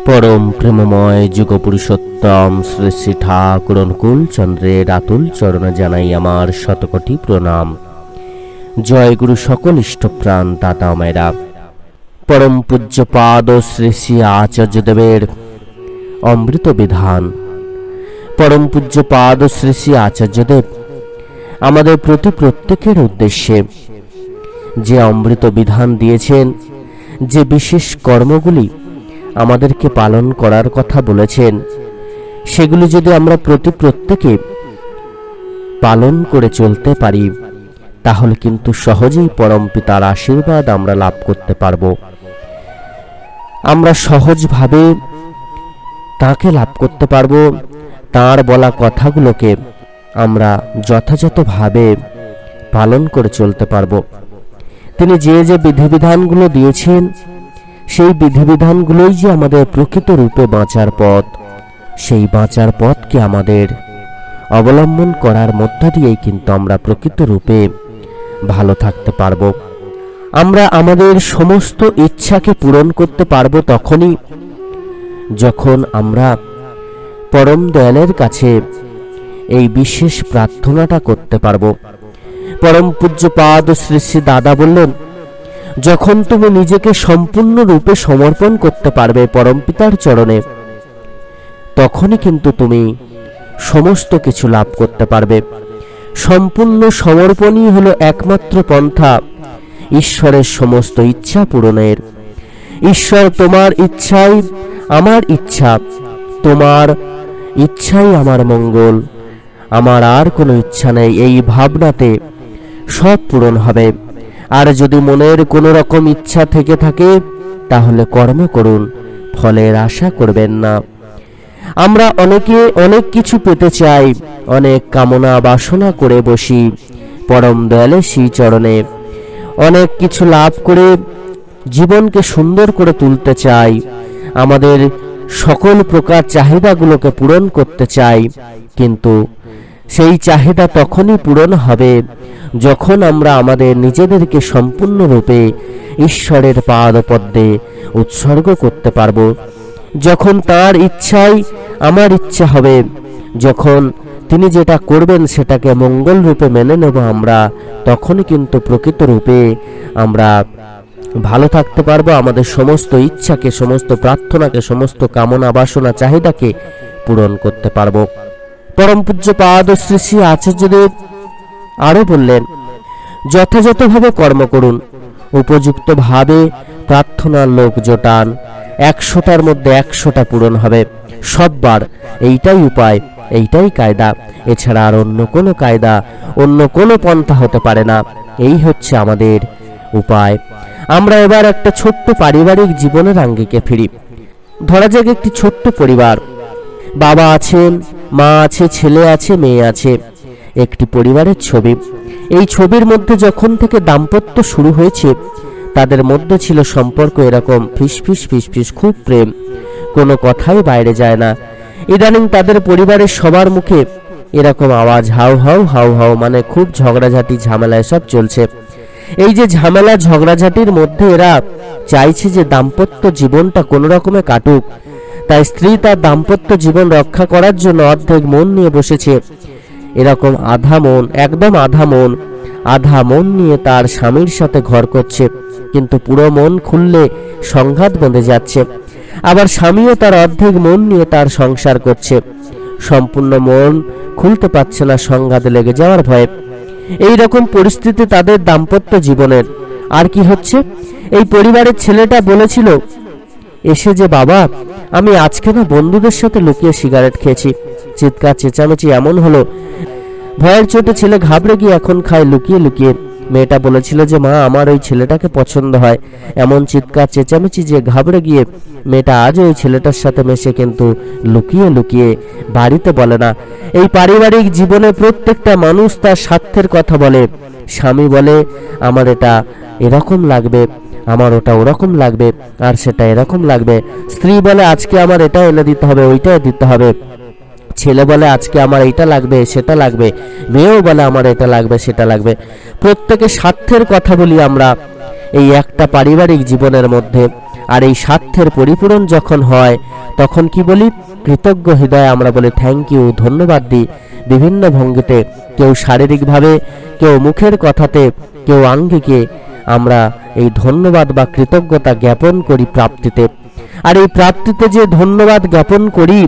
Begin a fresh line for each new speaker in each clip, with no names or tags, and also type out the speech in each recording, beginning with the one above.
परम प्रेममय जुगपुरुषोत्तम श्री श्री ठाकुर अनुकूल चंद्रेर आतुल चरण जानाई आमार शतकोटी प्रणाम। जय गुरु सकल इष्टप्राण दाता मायरा। परम पूज्यपाद श्री श्री आचार्य देवेर अमृत विधान। परम पूज्यपाद श्री श्री आचार्य देव आमादेर प्रति प्रत्येकेर उद्देश्ये जे अमृत विधान दिएছেন, যে বিশেষ কর্মগুলি আমাদেরকে পালন করার কথা বলেছেন, সেগুলি যদি আমরা প্রত্যেকে পালন করে চলতে পারি তাহলে কিন্তু সহজেই পরম পিতার আশীর্বাদ আমরা লাভ করতে পারবো। আমরা সহজভাবে তাকে লাভ করতে পারবো। তার বলা কথাগুলোকে আমরা যথাযথভাবে পালন করে চলতে পারবো। তিনি যে যে বিধিবিধানগুলো দিয়েছেন, সেই বিধিবিধানগুলোই যে আমাদের প্রকৃত রূপে বাঁচার পথ, সেই বাঁচার পথকে আমাদের অবলম্বন করার মধ্য দিয়েই কিন্তু আমরা প্রকৃত রূপে ভালো থাকতে পারবো। আমরা আমাদের সমস্ত ইচ্ছাকে পূরণ করতে পারবো তখনই যখন আমরা পরম দয়ালের কাছে এই বিশেষ প্রার্থনাটা করতে পারবো। परम पूज्यपाद श्री श्री दादा बोलें, যখন তুমি নিজেকে সম্পূর্ণ রূপে সমর্পণ করতে পারবে পরম পিতার চরণে, তখনই কিন্তু তুমি সমস্ত কিছু লাভ করতে পারবে। সম্পূর্ণ সমর্পণই হলো একমাত্র পন্থা ঈশ্বরের সমস্ত ইচ্ছা পূরণের। ঈশ্বর তোমার ইচ্ছাই আমার ইচ্ছা, তোমার ইচ্ছাই আমার মঙ্গল, আমার আর কোনো ইচ্ছা নেই, এই ভাবনাতে সব পূরণ হবে। আর যদি মনের কোনো রকম ইচ্ছা থেকে থাকে তাহলে কর্ম করুন, ফলের আশা করবেন না। আমরা অনেকে অনেক কিছু পেতে চাই, অনেক কামনা বাসনা করে বসি পরম দয়ালের শ্রী চরণে, অনেক কিছু লাভ করে জীবনকে সুন্দর করে তুলতে চাই, আমাদের সকল প্রকার চাহিদাগুলোকে পূরণ করতে চাই। কিন্তু সেই চাহিদা তখনই পূরণ হবে যখন আমরা আমাদের নিজেদেরকে সম্পূর্ণরূপে ঈশ্বরের পাদপদ্মে উৎসর্গ করতে পারব। যখন তার ইচ্ছাই আমার ইচ্ছা হবে, যখন তিনি যেটা করবেন সেটাকে মঙ্গল রূপে মেনে নেব আমরা, তখনই কিন্তু প্রকৃত রূপে আমরা ভালো থাকতে পারবো। আমাদের সমস্ত ইচ্ছাকে, সমস্ত প্রার্থনাকে, সমস্ত কামনা বাসনা চাহিদাকে পূরণ করতে পারবো। परम पूज्यपाद श्री श्री आचार्यदेव आरो बोलें, যথাযথভাবে কর্ম করুন, উপযুক্ত ভাবে প্রার্থনার লোক জোটান, 100টার মধ্যে 100টা পূরণ হবে সববার। এইটাই উপায়, এইটাই কায়দা, এছাড়া আর অন্য কোনো কায়দা, অন্য কোনো পন্থা হতে পারে না। এই হচ্ছে আমাদের উপায়। আমরা এবার একটা ছোট্ট পারিবারিক জীবনের আঙ্গিকে ফিরি। ধরা যাক একটি ছোট্ট পরিবার, বাবা আছেন, মা আছে, ছেলে আছে, মেয়ে আছে, একটি পরিবারের ছবি। এই ছবির মধ্যে যখন থেকে দাম্পত্য শুরু হয়েছে তাদের মধ্যে ছিল সম্পর্ক এরকম ফিস ফিস ফিস ফিস, খুব প্রেম, কোনো কথাই বাইরে যায় না। ইদানিং তাদের পরিবারের সবার মুখে এরকম আওয়াজ, হাউ হাউ হাউ হাউ, মানে খুব ঝগড়াঝাটি ঝামেলা এসব চলছে। এই যে ঝামেলা ঝগড়াঝাটির মধ্যে এরা চাইছে যে দাম্পত্য জীবনটা কোনো রকমে কাটুক। তাই স্ত্রী তার দাম্পত্য জীবন রক্ষা করার জন্য অর্ধেক মন নিয়ে বসেছে, এরকম আধা মন, একদম আধা মন নিয়ে তার স্বামীর সাথে ঘর করছে, কিন্তু পুরো মন খুললে সংঘাত বেঁধে যাচ্ছে। আবার স্বামীও তার অর্ধেক মন নিয়ে তার সংসার করছে, সম্পূর্ণ মন খুলতে পারছে না সংঘাতে লেগে যাওয়ার ভয়ে। এই রকম পরিস্থিতি তাদের দাম্পত্য জীবনের। আর কি হচ্ছে, এই পরিবারের ছেলেটা বলেছিল এসে যে, বাবা আমি আজকে না বন্ধুদের সাথে লুকিয়ে সিগারেট খেয়েছি। চিৎকার চেঁচামেচি এমন হলো, ভয়ের চোটে ছেলে ঘাবড়ে গিয়ে এখন খায় লুকিয়ে লুকিয়ে। মেয়েটা বলেছিল যে, মা আমার ওই ছেলেটাকে পছন্দ হয়। এমন চিৎকার চেঁচামেচি যে ঘাবড়ে গিয়ে মেয়েটা আজও ওই ছেলেটার সাথে মেশে, কিন্তু লুকিয়ে লুকিয়ে, বাড়িতে বলে না। এই পারিবারিক জীবনে প্রত্যেকটা মানুষ তার স্বার্থের কথা বলে। স্বামী বলে আমার এটা এরকম লাগবে, আমার ওটা ওরকম লাগবে, আর সেটা এরকম লাগবে। স্ত্রী বলে আজকে আমার এটা এনে দিতে হবে, ওইটা দিতে হবে। ছেলে বলে আজকে আমার এটা লাগবে, সেটা লাগবে। মেয়েও বলে আমার এটা লাগবে, সেটা লাগবে। প্রত্যেকে স্বার্থের কথা বলি আমরা এই একটা পারিবারিক জীবনের মধ্যে। আর এই স্বার্থের পরিপূরণ যখন হয় তখন কি বলি, কৃতজ্ঞ হৃদয়ে আমরা বলি থ্যাংক ইউ, ধন্যবাদ দিই বিভিন্ন ভঙ্গিতে, কেউ শারীরিকভাবে, কেউ মুখের কথাতে, কেউ আঙ্গিকে আমরা এই ধন্যবাদ বা কৃতজ্ঞতা জ্ঞাপন করি প্রাপ্তিতে। আর এই প্রাপ্তিতে যে ধন্যবাদ জ্ঞাপন করি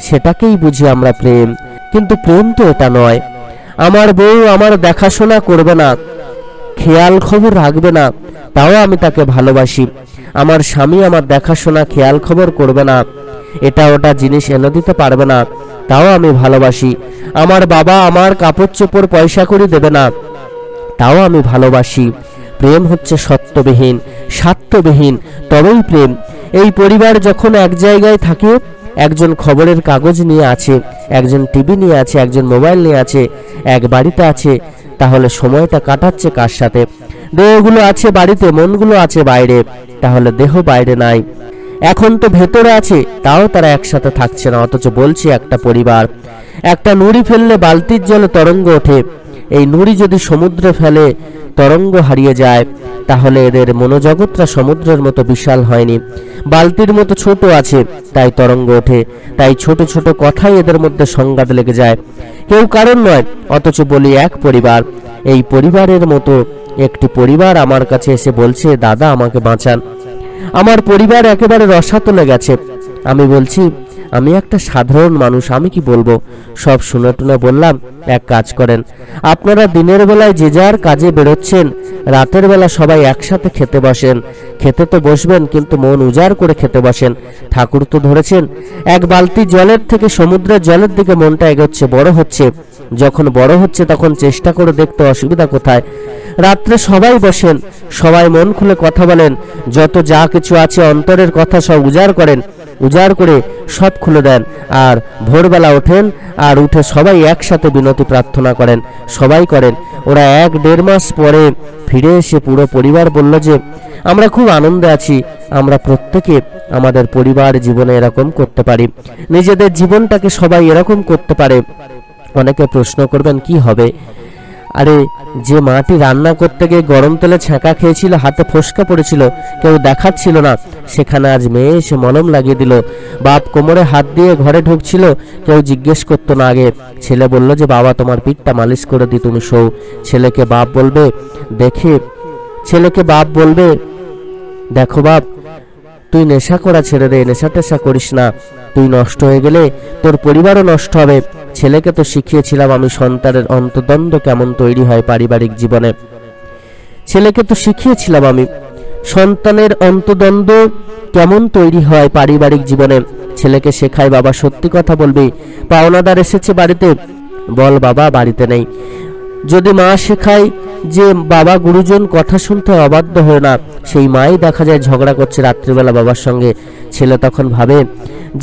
সেটাকেই বুঝি আমরা প্রেম। কিন্তু প্রেম তো এটা নয়। আমার বউ আমার দেখাশোনা করবে না, খেয়াল খবর রাখবে না, তাও আমি তাকে ভালোবাসি। আমার স্বামী আমার দেখাশোনা খেয়াল খবর করবে না, এটা ওটা জিনিস এনে দিতে পারবে না, তাও আমি ভালোবাসি। আমার বাবা আমার কাপড় চোপড় পয়সা করে দেবে না, তাও আমি ভালোবাসি। প্রেম হচ্ছে সত্যবিহীন, স্বার্থবিহীন, তবেই প্রেম। এই পরিবার যখন এক জায়গায় থাকে, একজন খবরের কাগজ নিয়ে আছে, একজন টিভি নিয়ে আছে, একজন মোবাইল নিয়ে আছে, এক বাড়িতে আছে, তাহলে সময়টা কাটাচ্ছে কার সাথে? দেহগুলো আছে বাড়িতে, মনগুলো আছে বাইরে, তাহলে দেহ বাইরে নাই। এখন তো ভেতরে আছে, তাও তারা একসাথে থাকছে না। অথচ বলছি একটা পরিবার। একটা নুড়ি ফেললে বালতির জলে তরঙ্গ ওঠে, এই নুড়ি যদি সমুদ্রে ফেলে তরঙ্গ হারিয়ে যায়, তাহলে এদের মনোজগৎটা সমুদ্রের মতো বিশাল হয়নি, বালতির মতো ছোট আছে, তাই তরঙ্গ ওঠে। তাই ছোট ছোট কথাই এদের মধ্যে সংঘাত লেগে যায়, কেউ কারণ নয়। অথচ বলি এক পরিবার। এই পরিবারের মতো একটি পরিবার আমার কাছে এসে বলছে, দাদা আমাকে বাঁচান, আমার পরিবার একেবারে রসাতলে গেছে। আমি বলছি আমি একটা সাধারণ মানুষ, আমি কি বলবো? সব শুনে টুনে বললাম, এক কাজ করেন, আপনারা দিনের বেলায় যে যার কাজে বেরোচ্ছেন, রাতের বেলা সবাই একসাথে খেতে বসেন। খেতে তো বসবেন, কিন্তু মন উজাড় করে খেতে বসেন। ঠাকুর তো ধরেছেন, এক বালতি জলের থেকে সমুদ্রের জলের দিকে মনটা এগোচ্ছে, বড় হচ্ছে। যখন বড় হচ্ছে তখন চেষ্টা করে দেখতে অসুবিধা কোথায়। রাত্রে সবাই বসেন, সবাই মন খুলে কথা বলেন, যত যা কিছু আছে অন্তরের কথা সব উজাড় করেন, উজাড় করে সব খুলে দেন। আর ভোরবেলা ওঠেন, আর উঠে সবাই একসাথে বিনতি প্রার্থনা করেন, সবাই করেন। ওরা 1-1.5 মাস পরে ফিরে এসে পুরো পরিবার বলল যে আমরা খুব আনন্দে আছি, আমরা প্রত্যেকে আমাদের পরিবার জীবনে এরকম করতে পারি, নিজেদের জীবনটাকে সবাই এরকম করতে পারে। অনেকে প্রশ্ন করবেন কি হবে? আরে যে মাটি রান্না করতে গিয়ে গরম তেলে ছ্যাঁকা খেয়েছিল, হাতে ফোসকা পড়েছিল, কেউ দেখাচ্ছিল না, সেখানে আজ মেয়ে এসে মলম লাগিয়ে দিল। বাপ কোমরে হাত দিয়ে ঘরে ঢুকছিল, কেউ জিজ্ঞেস করতো না আগে। ছেলে বলল যে বাবা তোমার পিঠটা মালিশ করে দি, তুমি শো। ছেলেকে বাপ বলবে দেখো বাপ, তুই নেশা করা ছেড়ে দে, নেশা টেশা করিস না, তুই নষ্ট হয়ে গেলে তোর পরিবারও নষ্ট হবে। ছেলেকে তো শিখিয়েছিলাম আমি সন্তানের অন্তর্দ্বন্দ্ব কেমন তৈরি হয় পারিবারিক জীবনে, ছেলেকে তো শিখিয়েছিলাম আমি সন্তানের অন্তর্দ্বন্দ্ব কেমন তৈরি হয় পারিবারিক জীবনে। ছেলেকে শেখায় বাবা সত্যি কথা বলবি, পাওনাদার এসেছে বাড়িতে, বল বাবা বাড়িতে নেই। যদি মা শেখায় যে বাবা গুরুজন কথা শুনতে অবাধ্য হয় না, সেই মাই দেখা যায় ঝগড়া করছে রাত্রিবেলা বাবার সঙ্গে। ছেলে তখন ভাবে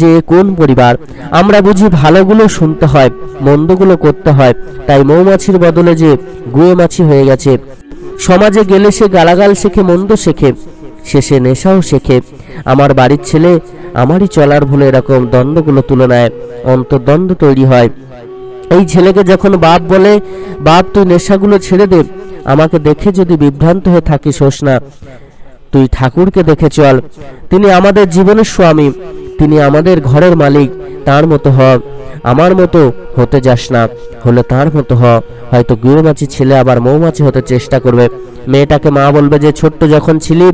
যে কোন পরিবার? আমরা বুঝি ভালোগুলো শুনতে হয়, মন্দগুলো করতে হয়, তাই মৌমাছির বদলে যে গুয়ে মাছি হয়ে গেছে। সমাজে গেলে সে গালাগাল শেখে, মন্দ শেখে, শেষে নেশাও শেখে। আমার বাড়ির ছেলে আমারই চলার ভুলে এরকম দ্বন্দ্বগুলো তুলে নেয়, অন্তর্দ্বন্দ্ব তৈরি হয়। এই ছেলেকে যখন বাপ বলে, বাপ তুই নেশাগুলো ছেড়ে দে, আমাকে দেখে যদি বিভ্রান্ত হয়ে থাকিস হোস না, তুই ঠাকুরকে দেখে চল, তিনি আমাদের জীবনের স্বামী, তিনি আমাদের ঘরের মালিক, তার মতো হ, আমার মতো হতে যাস না, হলে তার মতো হ। হয়তো গুয়েমাছি ছেলে আবার মৌমাছি হতে চেষ্টা করবে। মেয়েটাকে মা বলবে যে ছোট্ট যখন ছিলি,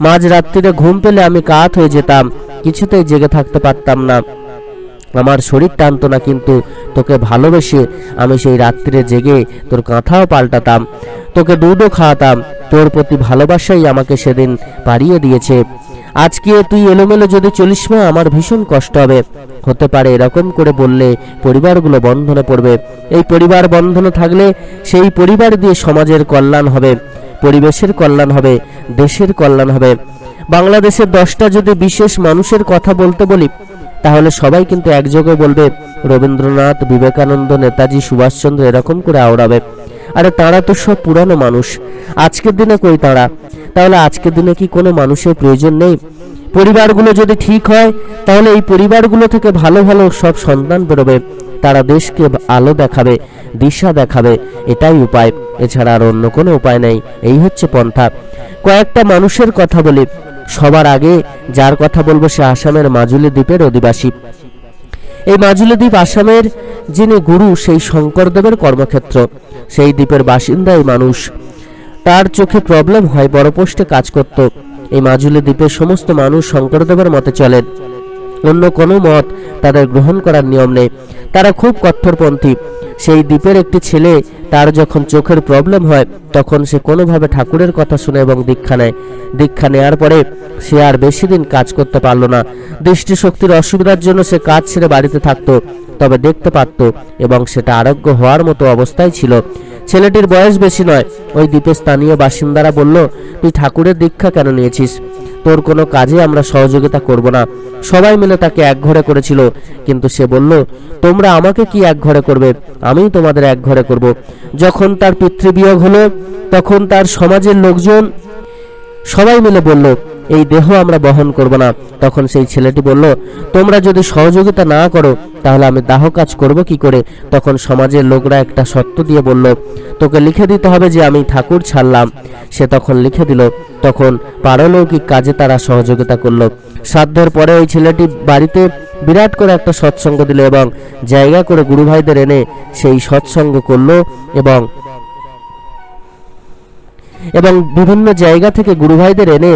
মাঝ রাত্রিরে ঘুম পেলে আমি কাত হয়ে যেতাম, কিছুতেই জেগে থাকতে পারতাম না, আমার শরীর টানতো না, কিন্তু তোকে ভালোবেসে আমি সেই রাত্রিরে জেগে তোর কাঁথাও পাল্টাতাম, তোকে দুধও খাওয়াতাম, তোর প্রতি ভালোবাসাই আমাকে সেদিন পাড়িয়ে দিয়েছে। আজকে তুই এলোমেলো যদি চলিস মা, আমার ভীষণ কষ্ট হবে। হতে পারে এরকম করে বললে পরিবারগুলো বন্ধনে পড়বে। এই পরিবার বন্ধনে থাকলে সেই পরিবার দিয়ে সমাজের কল্যাণ হবে, পরিবেশের কল্যাণ হবে, দেশের কল্যাণ হবে। বাংলাদেশের 10টা যদি বিশেষ মানুষের কথা বলতে বলি, তাহলে সবাই কিন্তু একযোগে বলবে রবীন্দ্রনাথ, বিবেকানন্দ, নেতাজি, সুভাষচন্দ্র, এরকম করে আওড়াবে। আরে তারা তো সব পুরানো মানুষ, আজকের দিনে কই তারা? তাহলে আজকের দিনে কি কোনো মানুষের প্রয়োজন নেই? পরিবারগুলো যদি ঠিক হয়, তাহলে এই পরিবারগুলো থেকে ভালো ভালো সব সন্তান বেরোবে, তারা দেশকে আলো দেখাবে, দিশা দেখাবে, এটাই উপায়, এছাড়া আর অন্য কোনো উপায় নেই। এই হচ্ছে পন্থা। কয়েকটা মানুষের কথা বলি, সবার আগে যার কথা বলবো সে আসামের মাজুলি দ্বীপের অধিবাসী। এই মাজুলি দ্বীপ আসামের যিনি গুরু সেই শঙ্করদেবের কর্মক্ষেত্র। সেই দ্বীপের বাসিন্দা এই মানুষ, তার চোখে প্রবলেম হয়, বড় পোস্টে কাজ করত। এই মাজুলি দ্বীপের সমস্ত মানুষ শঙ্করদেবের মতে চলেন, অন্য কোনো মত তাদের গ্রহণ করার নিয়ম নেই, তারা খুব কঠোরপন্থী। সেই দ্বীপের একটি ছেলে, তার যখন চোখের প্রবলেম হয় তখন সে কোনোভাবে ঠাকুরের কথা শুনে এবং দীক্ষা নেয়। দীক্ষা নেওয়ার পরে সে আর বেশি দিন কাজ করতে পারল না। দৃষ্টিশক্তির অসুবিধার জন্য সে কাজ ছেড়ে বাড়িতে থাকতো, তবে দেখতে পারত এবং সেটা আরোগ্য হওয়ার মতো অবস্থায় ছিল। ছেলেটির বয়স বেশি নয়। ওই দ্বীপের স্থানীয় বাসিন্দারা বলল, তুই ঠাকুরের দীক্ষা কেন নিয়েছিস? তোর কোনো কাজে আমরা সহযোগিতা করব না। সবাই মিলে তাকে একঘরে করেছিল, কিন্তু সে বলল, তোমরা আমাকে কি একঘরে করবে? আমিই তোমাদের একঘরে করব। যখন তার পিতৃবিয়োগ হলো তখন তার সমাজের লোকজন সবাই মিলে বলল, এই দেহ আমরা বহন করব না। তখন সেই ছেলেটি বলল, তোমরা যদি সহযোগিতা না করো তাহলে আমি দাহ কাজ করব কি করে? তখন সমাজের লোকরা একটা শর্ত দিয়ে বলল, তোকে লিখে দিতে হবে যে আমি ঠাকুর ছাড়লাম। সে তখন লিখে দিল। তখন পারলৌকিক কাজে তারা সহযোগিতা করলো। শ্রাদ্ধের পরে ওই ছেলেটি বাড়িতে বিরাট করে একটা সৎসঙ্গ দিল এবং জায়গা করে গুরুভাইদের এনে সেই সৎসঙ্গ করলো এবং বিভিন্ন জায়গা থেকে গুরুভাইদের এনে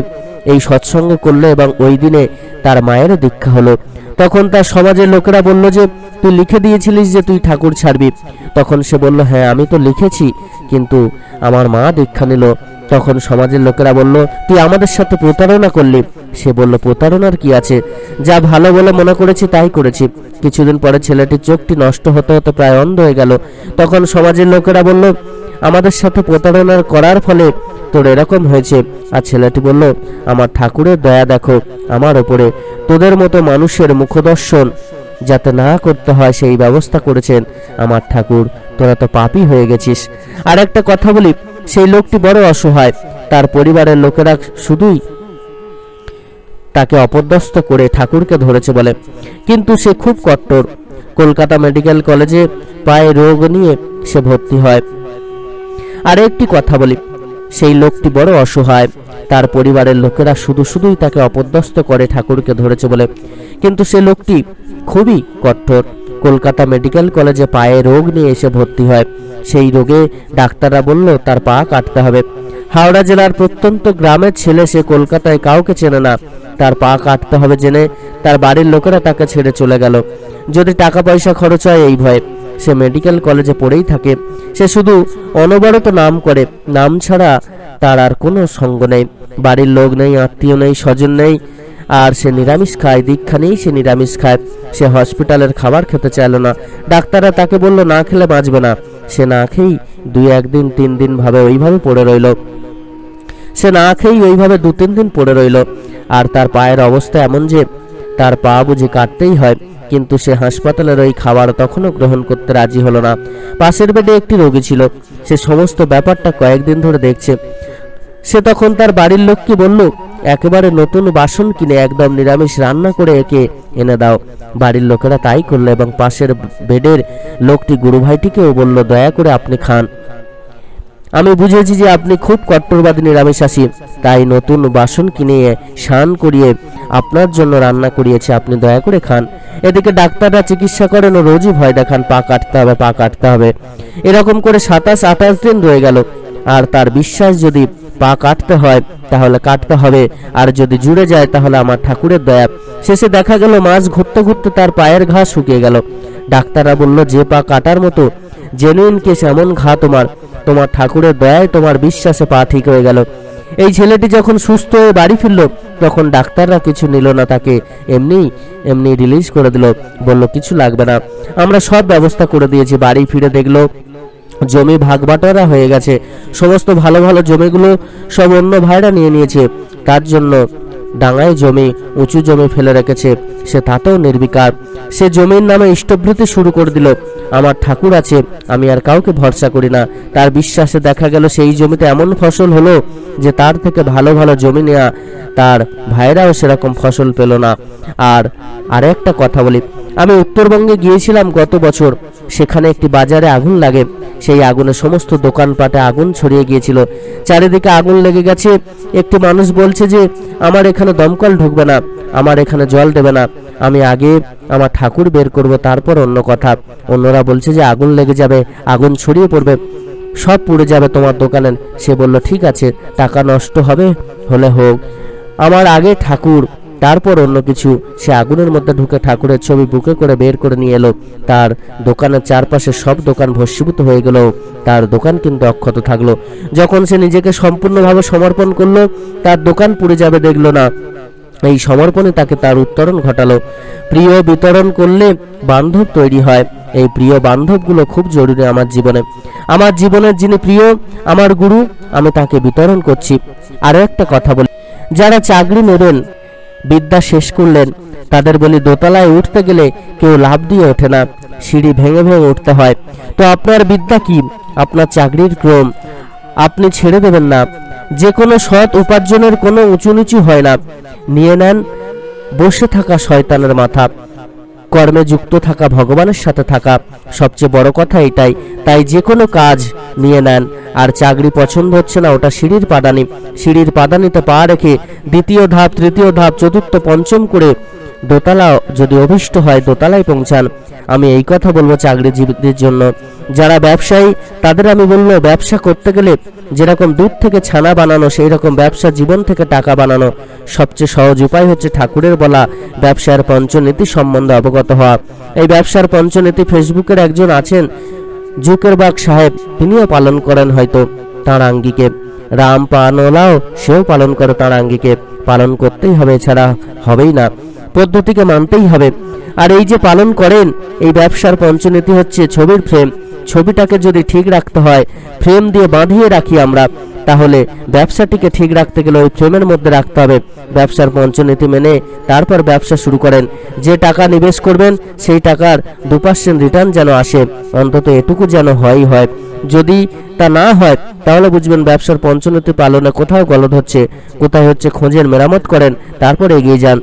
এই সৎসঙ্গ করলো এবং ওই দিনে তার মায়েরও দীক্ষা হলো। তখন তার সমাজের লোকেরা বলল যে, তুই লিখে দিয়েছিলিস যে তুই ঠাকুর ছাড়বি। তখন সে বলল, হ্যাঁ আমি তো লিখেছি, কিন্তু আমার মা দীক্ষা নিল। তখন সমাজের লোকেরা বলল, তুই আমাদের সাথে প্রতারণা করলি। সে বলল, প্রতারণার কি আছে? যা ভালো বলে মনে করেছি তাই করেছি। কিছুদিন পরে ছেলেটির চোখটি নষ্ট হতে হতে প্রায় অন্ধ হয়ে গেল। তখন সমাজের লোকেরা বলল, আমাদের সাথে প্রতারণা করার ফলে তোর এরকম হয়েছে। আর ছেলেটি বলল, আমার ঠাকুরের দয়া দেখো আমার ওপরে, তোদের মতো মানুষের মুখদর্শন যাতে না করতে হয় সেই ব্যবস্থা করেছেন আমার ঠাকুর। তোরা তো পাপী হয়ে গেছিস। আর একটা কথা বলি, সেই লোকটি বড় অসহায়। তার পরিবারের লোকেরা শুধুই তাকে অপদস্থ করে ঠাকুরকে ধরেছে বলে, কিন্তু সে খুব কট্টর। কলকাতা মেডিকেল কলেজে পায়ে রোগ নিয়ে সে ভর্তি হয়। আর একটি কথা বলি, সেই লোকটি বড় অসহায়। তার পরিবারের লোকেরা শুধুই তাকে অপদস্থ করে ঠাকুরকে ধরেছে বলে, কিন্তু সে লোকটি খুবই কঠোর। কলকাতা মেডিকেল কলেজে পায়ে রোগ নিয়ে এসে ভর্তি হয়। সেই রোগে ডাক্তাররা বলল তার পা কাটতে হবে। হাওড়া জেলার প্রত্যন্ত গ্রামের ছেলে, সে কলকাতায় কাউকে চেনে না। তার পা কাটতে হবে জেনে তার বাড়ির লোকেরা তাকে ছেড়ে চলে গেল। যদি টাকা পয়সা খরচ হয় এই ভয়ে সে মেডিকেল কলেজে পড়েই থাকে। সে শুধু অনবরত নাম করে, নাম ছাড়া তার আর কোনো সঙ্গ নেই। বাড়ির লোক নেই, আত্মীয় নেই, স্বজন নেই। আর সে নিরামিষ খায়, দীক্ষা নেই, সে নিরামিষ খায়। সে হসপিটালের খাবার খেতে চাইল না। ডাক্তাররা তাকে বলল না খেলে বাঁচবে না। সে না খেয়েই 2-1 দিন 3 দিন ভাবে ওইভাবে পড়ে রইল। সে না খেয়েই ওইভাবে 2-3 দিন পড়ে রইল। আর তার পায়ের অবস্থা এমন যে তার পা বুঝি কাটতেই হয়। কিন্তু সে হাসপাতালের ওই খাবার তখনও গ্রহণ করতে রাজি হলো না। পাশের বেডে একটি রোগী ছিল। সে সমস্ত ব্যাপারটা কয়েকদিন ধরে দেখছে। সে তখন তার বাড়ির লোককে বলল, একেবারে নতুন বাসন কিনে একদম নিরামিষ রান্না করে একে এনে দাও। বাড়ির লোকেরা তাই করলো এবং পাশের বেডের লোকটি গুরুভাইটিকেও বলল, দয়া করে আপনি খান। আমি বুঝেছি যে আপনি খুব কট্টরবাদী নিরামিষাশী, তাই নতুন বাসন কিনে স্নান করিয়ে আপনার জন্য রান্না করিয়েছে, আপনি দয়া করে খান। এদিকে ডাক্তাররা চিকিৎসা করেন ও রোজই ভয় দেখান, পা কাটতে হবে, পা কাটতে হবে। এরকম করে 27-28 দিন রয়ে গেল। আর তার বিশ্বাস, যদি পা কাটতে হয় তাহলে কাটতে হবে, আর যদি জুড়ে যায় তাহলে আমার ঠাকুরের দয়া। শেষে দেখা গেল মাছ ঘুরতে ঘুরতে তার পায়ের ঘা শুকিয়ে গেল। ডাক্তাররা বলল, যে পা কাটার মতো জেনুইন কেস, এমন ঘা তোমার ঠাকুরের দয়ায়, তোমার বিশ্বাসে পা ঠিক হয়ে গেল। এই ছেলেটি যখন সুস্থ হয়ে বাড়ি ফিরল তখন ডাক্তাররা কিছু নিল না, তাকে এমনি রিলিজ করে দিল। বলল কিছু লাগবে না, আমরা সব ব্যবস্থা করে দিয়েছি। বাড়ি ফিরে দেখলো জমি ভাগ বাটোয়ারা হয়ে গেছে। সমস্ত ভালো ভালো জমিগুলো সব অন্য ভাইরা নিয়ে নিয়েছে। তার জন্য ডাঙায় জমি, উঁচু জমি ফেলে রেখেছে। সে তাতেও নির্বিকার। সে জমির নামে ইষ্টভৃতি শুরু করে দিল। আমার ঠাকুর আছে, আমি আর কাউকে ভরসা করি না। তার বিশ্বাসে দেখা গেল সেই জমিতে এমন ফসল হলো যে তার থেকে ভালো ভালো জমি নেওয়া তার ভাইরাও সেরকম ফসল পেল না। আর একটা কথা বলি, আমি উত্তরবঙ্গে গিয়েছিলাম গত বছর। সেখানে একটি বাজারে আগুন লাগে। সেই আগুনে সমস্ত দোকানপাটে আগুন ছড়িয়ে গিয়েছিল, চারিদিকে আগুন লেগে গেছে। একটি মানুষ বলছে যে আমার এখানে দমকল ঢুকবে না, আমার এখানে জল দেবে না, আমি আগে আমার ঠাকুর বের করব, তারপর অন্য কথা। অন্যরা বলছে যে আগুন লেগে যাবে, আগুন ছড়িয়ে পড়বে, সব পুড়ে যাবে তোমার দোকানে। সে বলল ঠিক আছে, টাকা নষ্ট হবে হলে হোক, আমার আগে ঠাকুর, তারপর অন্য কিছু। সে আগুনের মধ্যে ঢুকে ঠাকুরের ছবি বুকে করে বের করে নিয়ে এলো। তার দোকানের চারপাশে সব দোকান ভস্মীভূত হয়ে গেল, তার দোকান কিন্তু অক্ষত থাকলো। যখন সে নিজেকে সম্পূর্ণভাবে সমর্পণ করলো, তার দোকান পুড়ে যাবে দেখলো না। এই সমর্পণে তাকে তার উত্তরণ ঘটালো। প্রিয় বিতরণ করলে বান্ধব তৈরি হয়। এই প্রিয় বান্ধবগুলো খুব জরুরি আমার জীবনে। আমার জীবনের যিনি প্রিয়, আমার গুরু, আমি তাকে বিতরণ করছি। আরও একটা কথা বলি, যারা চাকরি নেবেন, বিদ্যা শেষ করলেন, তাদের বলি দোতলায় উঠতে গেলে কেউ লাফ দিয়ে ওঠে না, সিঁড়ি ভেঙে ভেঙে উঠতে হয়। তো আপনার বিদ্যা কি? আপনার চাকরির ক্রম আপনি ছেড়ে দেবেন না। যে কোনো সৎ উপার্জনের কোনো উঁচু নিচু হয় না। নিয়ে নেন বসে থাকা শয়তানের মাথা, কর্মে যুক্ত থাকা, ভগবানের সাথে থাকা, সবচেয়ে বড় কথা এটাই। তাই যে কোনো কাজ নিয়ে নেন। আর চাকরি পছন্দ হচ্ছে না, ওটা সিঁড়ির পাদানি, সিঁড়ির পাদানিতে পা রেখে দ্বিতীয় ধাপ, তৃতীয় ধাপ, চতুর্থ, পঞ্চম করে দোতলা যদি অভিষ্ট হয় দোতলায় পৌঁছান। আমি এই কথা বলবো চাকরিজীবীদের জন্য। যারা ব্যবসায়ী তাদের আমি বলবো, ব্যবসা করতে গেলে যেরকম দুধ থেকে ছানা বানানো, সেই রকম ব্যবসা জীবন থেকে টাকা বানানো। সবচেয়ে সহজ উপায় হচ্ছে ঠাকুরের বলা ব্যবসার পঞ্চনীতি সম্বন্ধে অবগত হওয়া। এই ব্যবসার পঞ্চনীতি ফেসবুকের একজন আছেন জুকেরবার্গ সাহেব, তিনিও পালন করেন হয়তো তাঁর আঙ্গিকে। রাম পানওয়ালাও সেও পালন করে তাঁর আঙ্গিকে। পালন করতেই হবে, এছাড়া হবেই না, পদ্ধতিকে মানতেই হবে। আর এই যে পালন করেন, এই ব্যবসার পঞ্চনীতি হচ্ছে ছবির ফ্রেম। ছবিটাকে যদি ঠিক রাখতে হয়, ফ্রেম দিয়ে বাঁধিয়ে রাখি আমরা, তাহলে ব্যবসাটিকে ঠিক রাখতে গেলে ওই ফ্রেমের মধ্যে রাখতে হবে। ব্যবসার পঞ্চনীতি মেনে তারপর ব্যবসা শুরু করেন। যে টাকা নিবেশ করবেন সেই টাকার 2% রিটার্ন যেন আসে, অন্তত এটুকু যেন হয়। যদি তা না হয় তাহলে বুঝবেন ব্যবসার পঞ্চনীতি পালনে কোথাও গলদ হচ্ছে, কোথায় হচ্ছে খোঁজের মেরামত করেন, তারপর এগিয়ে যান।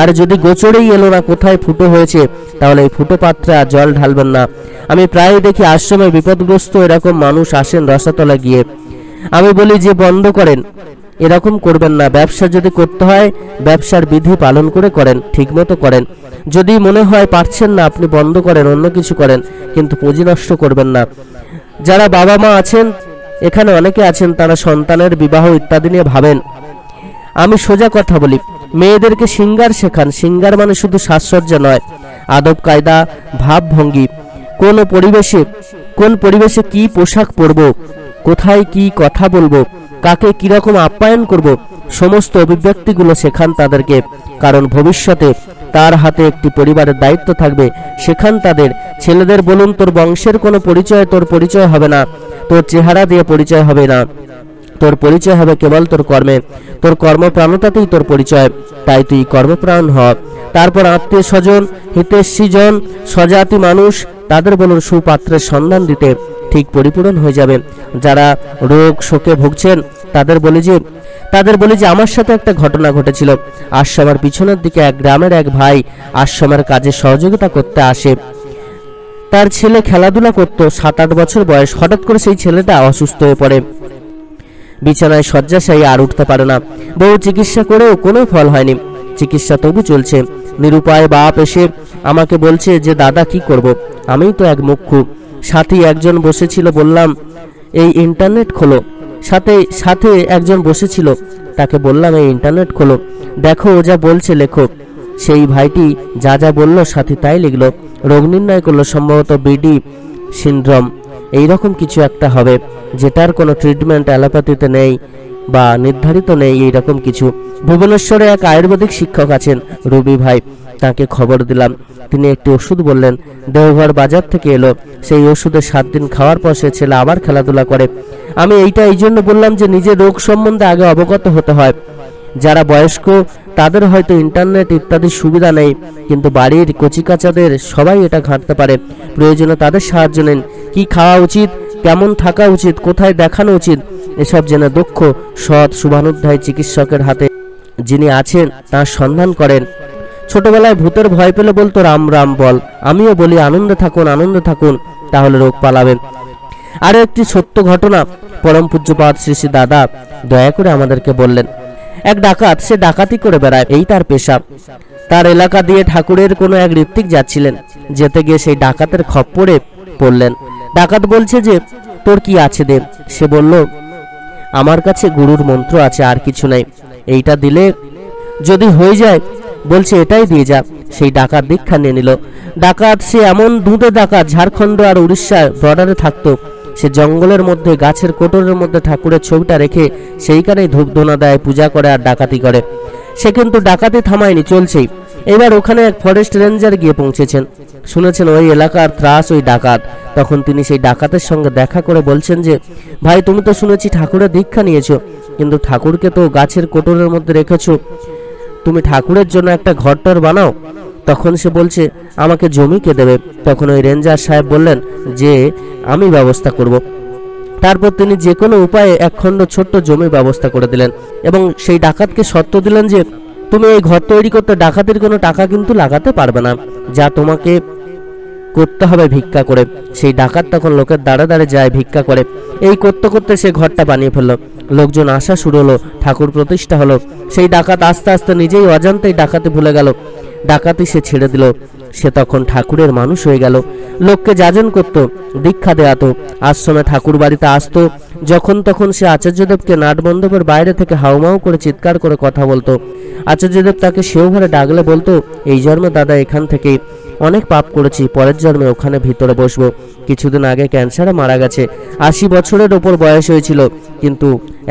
আর যদি গোচরেই এলো না কোথায় ফুটো হয়েছে, তাহলে এই ফুটো পাত্রে আর জল ঢালবেন না। আমি প্রায় দেখি আশ্রমে বিপদগ্রস্ত এরকম মানুষ আসেন রসাতলা গিয়ে। আমি বলি যে বন্ধ করেন, এরকম করবেন না। ব্যবসা যদি করতে হয় ব্যবসার বিধি পালন করে করেন, ঠিকমতো করেন। যদি মনে হয় পারছেন না, আপনি বন্ধ করেন, অন্য কিছু করেন, কিন্তু পুঁজি নষ্ট করবেন না। যারা বাবা মা আছেন, এখানে অনেকে আছেন, তারা সন্তানের বিবাহ ইত্যাদি নিয়ে ভাবেন। আমি সোজা কথা বলি, মেয়েদেরকে সিঙ্গার শেখান। সিঙ্গার মানে শুধু সাজসজ্জা নয়, আদব কায়দা, ভাবভঙ্গি, কোন পরিবেশে কি পোশাক পরবো, কোথায় কি কথা বলবো, কাকে কিরকম আপ্যায়ন করব, সমস্ত অভিব্যক্তিগুলো শেখান তাদেরকে। কারণ ভবিষ্যতে তার হাতে একটি পরিবারের দায়িত্ব থাকবে। শেখান তাদের। ছেলেদের বলুন, তোর বংশের কোনো পরিচয় তোর পরিচয় হবে না, তোর চেহারা দিয়ে পরিচয় হবে না, তোর পরিচয় হবে কেবল তোর কর্মে। তোর কর্মপ্রাণতাতেই তোর পরিচয়, তাই তুই কর্মপ্রাণ হ। তারপর আত্মীয় স্বজন, হিতৈষীজন, স্বজাতি মানুষ, তাদের বলুন সুপাত্রের সন্ধান দিতে, ঠিক পরিপূরণ হয়ে যাবে। যারা রোগ শোকে ভুগছেন তাদের বলি যে আমার সাথে একটা ঘটনা ঘটেছিল। আশ্রমের পিছনের দিকে এক গ্রামের এক ভাই আশ্রমের কাজে সহযোগিতা করতে আসে। তার ছেলে খেলাধুলা করতো, 7-8 বছর বয়স। হঠাৎ করে সেই ছেলেটা অসুস্থ হয়ে পড়ে, বিছানায় শয্যাশায়ী, আর উঠতে পারে না। বহু চিকিৎসা করেও কোনো ফল হয়নি। চিকিৎসা তবু চলছে। নিরুপায় বাপ এসে আমাকে বলছে যে দাদা কি করব, আমিই তো এক মুখ্যু। সাথী একজন বসেছিল, বললাম এই ইন্টারনেট খোলো। সাথে একজন বসেছিল, তাকে বললাম এই ইন্টারনেট খোলো, দেখো ও যা বলছে লেখো। সেই ভাইটি যা যা বলল সাথী তাই লিখলো। রোগ নির্ণয় করলো, সম্ভবত বিডি সিনড্রোম, এইরকম কিছু একটা হবে, যেটার কোনো ট্রিটমেন্ট অ্যালোপ্যাথিতে নেই বা নির্ধারিত নেই, এইরকম কিছু। ভুবনেশ্বরে এক আয়ুর্বেদিক শিক্ষক আছেন, রবি ভাই, তাকে খবর দিলাম। তিনি একটি ওষুধ বললেন, দেওঘর বাজার থেকে এলো। সেই ওষুধে 7 দিন খাওয়ার পর সে ছেলে আবার খেলাধুলা করে। আমি এইটা এই জন্য বললাম যে নিজের রোগ সম্বন্ধে আগে অবগত হতে হয়। যারা বয়স্ক তাদের হয়তো ইন্টারনেট ইত্যাদি সুবিধা নেই, কিন্তু বাড়ির কচিকাচাদের সবাই এটা ঘাঁটতে পারে। প্রয়োজনে তাদের সাহায্য নিন। কি খাওয়া উচিত, কেমন থাকা উচিত, কোথায় দেখানো উচিত, এসব জেনে দক্ষ সৎ শুভানুধ্যায়ী চিকিৎসকের হাতে যিনি আছেন তার সন্ধান করেন। ছোটবেলায় ভূতের ভয় পেলে বলতো রাম রাম বল। আমিও বলি আনন্দে থাকুন, আনন্দে থাকুন, তাহলে রোগ পালাবেন। আরো একটি সত্য ঘটনা পরম পূজ্যপাদ শ্রী শ্রী দাদা দয়া করে আমাদেরকে বললেন। এক ডাকাত, সে ডাকাতি করে বেড়ায়, এই তার পেশা। তার এলাকা দিয়ে ঠাকুরের কোনো এক ঋত্বিক যাচ্ছিলেন, যেতে গিয়ে সেই ডাকাতের খপ্পরে পড়লেন। ডাকাত বলছে যে তোর কি আছে দে। সে বলল আমার কাছে গুরুর মন্ত্র আছে, আর কিছু নাই, এইটা দিলে যদি হয়ে যায়। বলছে এটাই দিয়ে যা। সেই ডাকাত দীক্ষা নিয়ে নিল। ডাকাত সে এমন দুধে ডাকাত, ঝাড়খণ্ড আর উড়িষ্যার বর্ডারে থাকতো। সে জঙ্গলের মধ্যে গাছের কোটরের মধ্যে ঠাকুরের ছবিটা রেখে সেইখানেই ধূপধুনা দেয়, পূজা করে আর ডাকাতি করে। সে কিন্তু ডাকাতি থামায়নি, চলছেই। এবার ওখানে এক ফরেস্ট রেঞ্জার গিয়ে পৌঁছেছেন, শুনেছেন ওই এলাকার ত্রাস ওই ডাকাত। তখন তিনি সেই ডাকাতের সঙ্গে দেখা করে বলছেন যে ভাই, তুমি তো শুনেছি ঠাকুরের দীক্ষা নিয়েছো, কিন্তু ঠাকুরকে তো গাছের কোটরের মধ্যে রেখেছো, তুমি ঠাকুরের জন্য একটা ঘরটর বানাও। তখন সে বলছে আমাকে জমি কে দেবে? তখন ওই রেঞ্জার সাহেব বললেন যে আমি ব্যবস্থা করব। তারপর তিনি যে কোনো উপায়ে একখণ্ড ছোট্ট জমির ব্যবস্থা করে দিলেন এবং সেই ডাকাতকে শর্ত দিলেন যে তুমি এই ঘর তৈরি করতে ডাকাতের কোনো টাকা কিন্তু লাগাতে পারবে না, যা তোমাকে করতে হবে ভিক্ষা করে। সেই ডাকাত তখন লোকের দাঁড়ে দাঁড়ে যায়, ভিক্ষা করে। এই করতে করতে সে ঘরটা বানিয়ে ফেললো। লোকজন আসা শুরু হলো, ঠাকুর প্রতিষ্ঠা হলো। সেই ডাকাত আস্তে আস্তে নিজেই অজান্তেই ডাকাতি ভুলে গেল, ডাকাতি সে ছেড়ে দিল। সে তখন ঠাকুরের মানুষ হয়ে গেল। লোককে যাজন করত, দীক্ষা দেয়াতো, আশ্রমে ঠাকুর বাড়িতে আসতো। যখন তখন সে আচার্যদেবকে নাটমণ্ডপের বাইরে থেকে হাউমাউ করে চিৎকার করে কথা বলতো। আচার্যদেব তাকে সেও ঘরে ডাকলে বলতো এই জন্মে দাদা এখান থেকেই অনেক পাপ করেছি, পরের জন্মে ওখানে ভিতরে বসবো। কিছুদিন আগে ক্যান্সারে মারা গেছে, 80 বছরের ওপর বয়স হয়েছিল। কিন্তু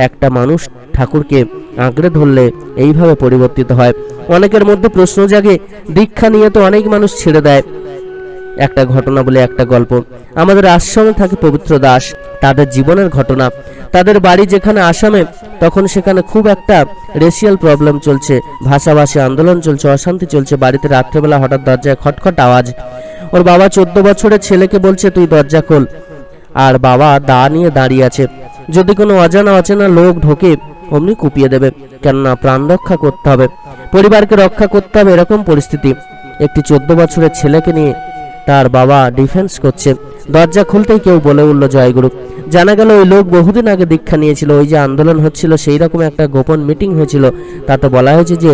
একটা মানুষ ঠাকুরকে আঁকড়ে ধরলে এইভাবে পরিবর্তিত হয়। অনেকের মধ্যে প্রশ্ন জাগে, দীক্ষা নিয়ে তো অনেক মানুষ ছেড়ে দেয়। একটা ঘটনা বলে, একটা গল্প। আমাদের আশ্রমে থাকে পবিত্র দাস, তাদের জীবনের ঘটনা। তাদের বাড়ি যেখানে আসামে, তখন সেখানে খুব একটা রেশিয়াল প্রবলেম চলছে, ভাষাভাষী আন্দোলন চলছে, অশান্তি চলছে। বাড়িতে রাত্রেবেলা হঠাৎ দরজায় খটখট আওয়াজ। ওর বাবা 14 বছরের ছেলেকে বলছে তুই দরজা খোল, আর বাবা দা নিয়ে দাঁড়িয়ে আছে। যদি কোনো অজানা লোক ঢোকে অমনি কুপিয়ে দেবে, কেননা প্রাণ রক্ষা করতে হবে, পরিবারকে রক্ষা করতে হবে, এরকম পরিস্থিতি। একটি 14 বছরের ছেলেকে নিয়ে তার বাবা ডিফেন্স করছে। দরজা খুলতেই কেউ বলে উঠল জয়গুরু। জানা গেল ওই লোক বহুদিন আগে দীক্ষা নিয়েছিল। ওই যে আন্দোলন হচ্ছিল সেই রকম একটা গোপন মিটিং হয়েছিল, তাতে বলা হয়েছে যে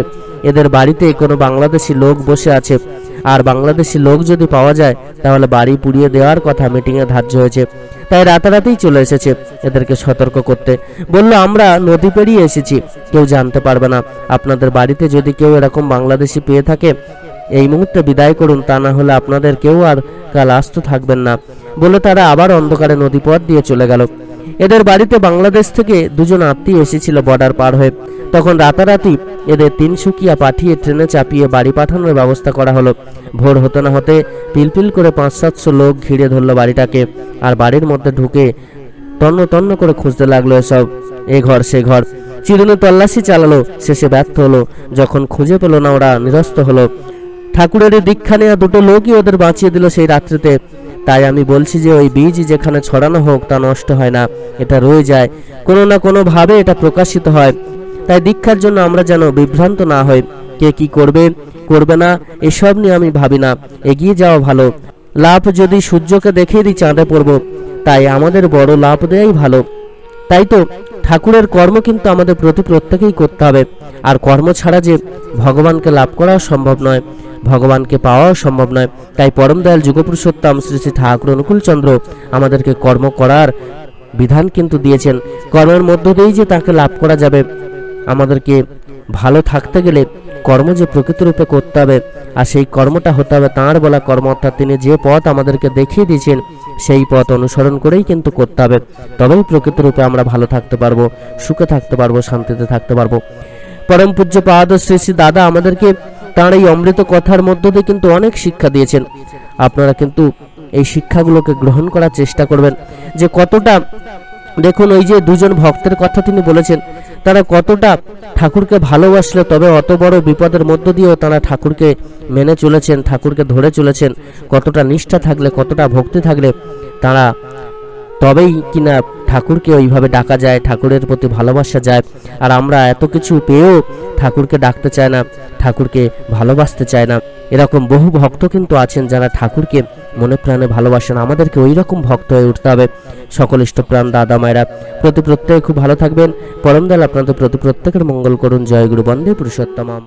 এদের বাড়িতে কোনো বাংলাদেশি লোক বসে আছে, আর বাংলাদেশি লোক যদি পাওয়া যায় তাহলে বাড়ি পুড়িয়ে দেওয়ার কথা মিটিংয়ে ধার্য হয়েছে। তাই রাতারাতেই চলে এসেছে এদেরকে সতর্ক করতে। বলল আমরা নদী পেরিয়ে এসেছি, কেউ জানতে পারবে না। আপনাদের বাড়িতে যদি কেউ এরকম বাংলাদেশি পেয়ে থাকে এই মুহূর্তে বিদায় করুন, তা না হলে আপনাদের কেউ আর কাল আস্ত থাকবেন না। বলে তারা আবার অন্ধকারে নদীপথ দিয়ে চলে গেল। এদের বাড়িতে বাংলাদেশ থেকে দুজন আত্মীয় এসেছিল বর্ডার পার হয়ে। তখন রাতারাতি এদের তিনসুকিয়া পাঠিয়ে ট্রেনে চাপিয়ে বাড়ি পাঠানোর ব্যবস্থা করা হলো। ভোর হতে না হতে পিলপিল করে 500-700 লোক ঘিরে ধরলো বাড়িটাকে, আর বাড়ির মধ্যে ঢুকে তন্ন তন্ন করে খুঁজতে লাগলো এসব এ ঘর সে ঘর। চিরুনি তল্লাশি চালালো, শেষে ব্যর্থ হলো। যখন খুঁজে পেল না ওরা নিরস্ত হলো। ঠাকুরের দীক্ষা নেওয়া দুটো লোকই ওদের বাঁচিয়ে দিল সেই রাত্রিতে। তাই আমি বলছি যে ওই বীজ যেখানে ছড়ানো হোক তা নষ্ট হয় না, এটা রয়ে যায়, কোনো না কোনো ভাবে এটা প্রকাশিত হয়। তাই দীক্ষার জন্য আমরা যেন বিভ্রান্ত না হই। কে কি করবে করবে না এসব নিয়ে আমি ভাবি না, এগিয়ে যাওয়া ভালো। লাভ যদি সূর্যকে দেখিয়ে দিই চাঁদে পড়ব, তাই আমাদের বড় লাভ দেয়াই ভালো। তাই তো ঠাকুরের কর্ম কিন্তু আমাদের প্রত্যেকেই করতে হবে। আর কর্ম ছাড়া যে ভগবানকে লাভ করাও সম্ভব নয়, ভগবানকে পাওয়াও সম্ভব নয়। তাই পরম দয়াল যুগপুরুষোত্তম শ্রী শ্রী ঠাকুর অনুকূলচন্দ্র আমাদেরকে কর্ম করার বিধান কিন্তু দিয়েছেন। কর্মের মধ্য দিয়েই যে তাকে লাভ করা যাবে। আমাদেরকে ভালো থাকতে গেলে কর্ম যে প্রকৃত রূপে করতে হবে, আর সেই কর্মটা হতে হবে তাঁর বলা কর্ম, অর্থাৎ তিনি যে পথ আমাদেরকে দেখিয়ে দিয়েছেন সেই পথ অনুসরণ করেই কিন্তু করতে হবে। তবেই প্রকৃত রূপে আমরা ভালো থাকতে পারবো, সুখে থাকতে পারবো, শান্তিতে থাকতে পারবো। পরম পূজ্য পাদ শ্রী শ্রী দাদা আমাদেরকে তাঁর এই অমৃত কথার মধ্য দিয়ে কিন্তু অনেক শিক্ষা দিয়েছেন। আপনারা কিন্তু এই শিক্ষাগুলোকে গ্রহণ করার চেষ্টা করবেন। যে কতটা দেখুন, ওই যে দুজন ভক্তের কথা তিনি বলেছেন, তারা কতটা ঠাকুরকে ভালোবাসলে, তবে অত বড় বিপদের মধ্য দিয়েও তারা ঠাকুরকে মেনে চলেছেন, ঠাকুরকে ধরে চলেছেন। কতটা নিষ্ঠা থাকলে, কতটা ভক্তি থাকলে তারা তবেই কিনা ঠাকুরকে ওইভাবে ডাকা যায়, ঠাকুরের প্রতি ভালোবাসা যায়। আর আমরা এত কিছু পেয়েও ঠাকুরকে ডাকতে চায় না, ঠাকুরকে ভালোবাসতে চায় না। এরকম বহু ভক্ত কিন্তু আছেন যারা ঠাকুরকে মনে প্রাণে ভালোবাসেন, আমাদেরকে ওই রকম ভক্ত হয়ে উঠতে হবে। সকল ইষ্টপ্রাণ দাদা মায়েরা প্রত্যেকে খুব ভালো থাকবেন। পরম দয়াল আপনাদের প্রত্যেকের মঙ্গল করুন। জয় গুরু, বন্দে পুরুষোত্তমম।